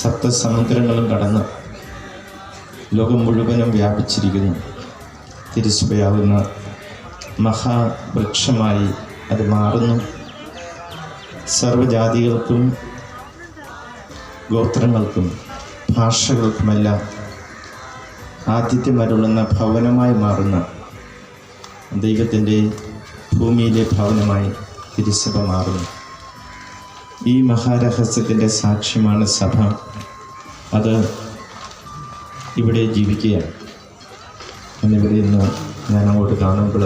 സപ്തസമുദ്രങ്ങളും കടന്ന് ലോകം മുഴുവനും വ്യാപിച്ചിരിക്കുന്നു. തിരുസഭയാവുന്ന മഹാവൃക്ഷമായി അത് മാറുന്നു. സർവ്വജാതികൾക്കും ഗോത്രങ്ങൾക്കും ഭാഷകൾക്കുമെല്ലാം ആതിഥ്യമരുളുന്ന ഭവനമായി മാറുന്ന ദൈവത്തിൻ്റെ ഭൂമിയിലെ ഭവനമായി തിരുസഭ മാറുന്നു. ഈ മഹാരഹസ്യത്തിൻ്റെ സാക്ഷ്യമാണ് സഭ. അത് ഇവിടെ ജീവിക്കുകയാണ്. എന്നിവിടെ ഇന്ന് ഞാൻ അങ്ങോട്ട് കാണുമ്പോൾ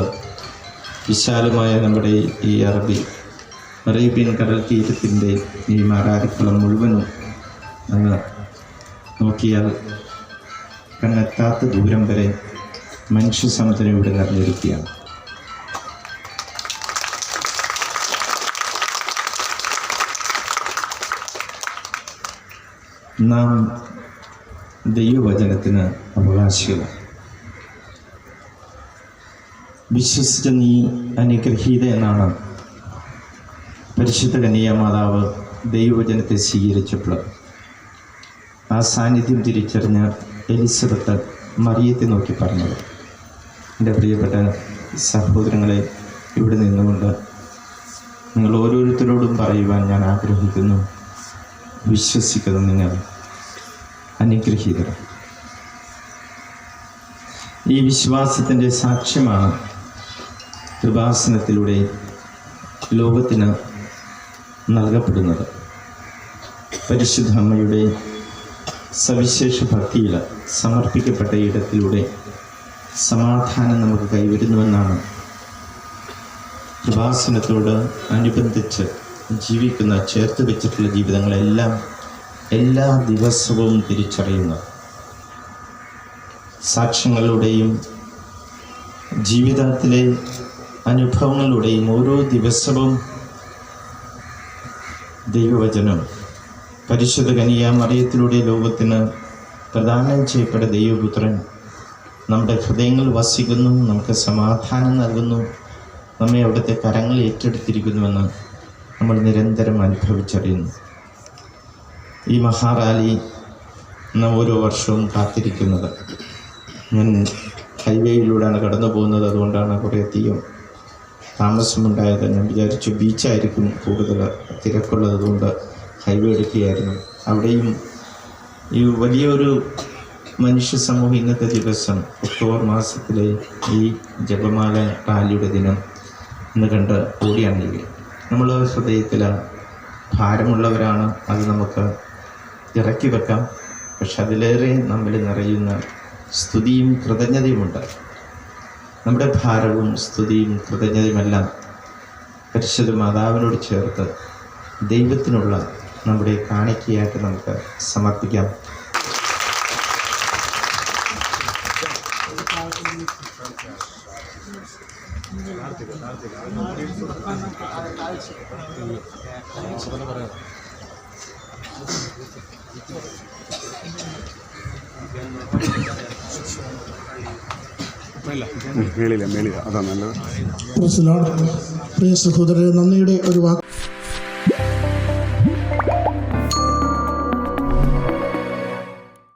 വിശാലമായ നമ്മുടെ ഈ അറേബ്യൻ കടൽ തീരത്തിൻ്റെ ഈ മാരാരിക്കുളം മുഴുവനും അങ്ങ് നോക്കിയാൽ കണ്ണെത്താത്ത ദൂരം വരെ മനുഷ്യ സമുദ്രം ഇവിടെ നിറഞ്ഞിരിക്കുകയാണ്. നാം ദൈവവചനത്തിന് അവകാശികളാണ്. വിശ്വസിച്ച നീ അനുഗ്രഹീത എന്നാണ് പരിശുദ്ധ കന്യാമാതാവ് ദൈവവചനത്തെ സ്വീകരിച്ചപ്പോൾ ആ സാന്നിധ്യം തിരിച്ചറിഞ്ഞ എലിസബത്ത് മറിയത്തെ നോക്കി പറഞ്ഞത്. എൻ്റെ പ്രിയപ്പെട്ട സഹോദരങ്ങളെ, ഇവിടെ നിന്നുകൊണ്ട് നിങ്ങൾ ഓരോരുത്തരോടും പറയുവാൻ ഞാൻ ആഗ്രഹിക്കുന്നു, വിശ്വസിക്കുന്നത് നിങ്ങൾ അനുഗ്രഹീതർ. ഈ വിശ്വാസത്തിൻ്റെ സാക്ഷ്യമാണ് കൃപാസനത്തിലൂടെ ലോകത്തിന് നൽകപ്പെടുന്നത്. പരിശുദ്ധ അമ്മയുടെ സവിശേഷ ഭക്തിയിൽ സമർപ്പിക്കപ്പെട്ട ഇടത്തിലൂടെ സമാധാനം നമുക്ക് കൈവരുന്നുവെന്നാണ് കൃപാസനത്തോട് അനുബന്ധിച്ച് ജീവിക്കുന്ന ചേർത്ത് വെച്ചിട്ടുള്ള ജീവിതങ്ങളെല്ലാം എല്ലാ ദിവസവും തിരിച്ചറിയുന്നത്. സാക്ഷ്യങ്ങളിലൂടെയും ജീവിതത്തിലെ അനുഭവങ്ങളിലൂടെയും ഓരോ ദിവസവും ദൈവവചനം പരിശുദ്ധ കന്യാമറിയത്തിലൂടെ ലോകത്തിന് പ്രദാനം ചെയ്യപ്പെട്ട ദൈവപുത്രൻ നമ്മുടെ ഹൃദയങ്ങൾ വസിക്കുന്നു, നമുക്ക് സമാധാനം നൽകുന്നു, നമ്മെ അവിടുത്തെ കരങ്ങൾ ഏറ്റെടുത്തിരിക്കുന്നുവെന്ന് നമ്മൾ നിരന്തരം അനുഭവിച്ചറിയുന്നു. ഈ മഹാറാലി നാം ഓരോ വർഷവും കാത്തിരിക്കുന്നത്. ഞാൻ ഹൈവേയിലൂടെയാണ് കടന്നു പോകുന്നത്, അതുകൊണ്ടാണ് കുറേ അധികം താമസമുണ്ടായത്. ഞാൻ വിചാരിച്ചു ബീച്ചായിരിക്കും കൂടുതൽ തിരക്കുള്ളത്, അതുകൊണ്ട് ഹൈവേ എടുക്കുകയായിരുന്നു. അവിടെയും ഈ വലിയൊരു മനുഷ്യ സമൂഹം ഇന്നത്തെ ദിവസം ഒക്ടോബർ മാസത്തിലെ ഈ ജപമാല റാലിയുടെ ദിനം എന്ന് കണ്ട് ഓടിയാണെങ്കിൽ നമ്മൾ ഹൃദയത്തിൽ ഭാരമുള്ളവരാണ്. അത് നമുക്ക് ഇറക്കി വെക്കാം. പക്ഷെ അതിലേറെ നമ്മിൽ നിറയുന്ന സ്തുതിയും കൃതജ്ഞതയുമുണ്ട്. നമ്മുടെ ഭാരവും സ്തുതിയും കൃതജ്ഞതയുമെല്ലാം പരിശുദ്ധ മാതാവിനോട് ചേർത്ത് ദൈവത്തിനുള്ള നമ്മുടെ കാണിക്കയായിട്ട് നമുക്ക് സമർപ്പിക്കാം. മേളില അതാ നല്ലത്. പ്രിയ സഹോദരരെ, നന്ദിയുടെ ഒരു വാക്ക്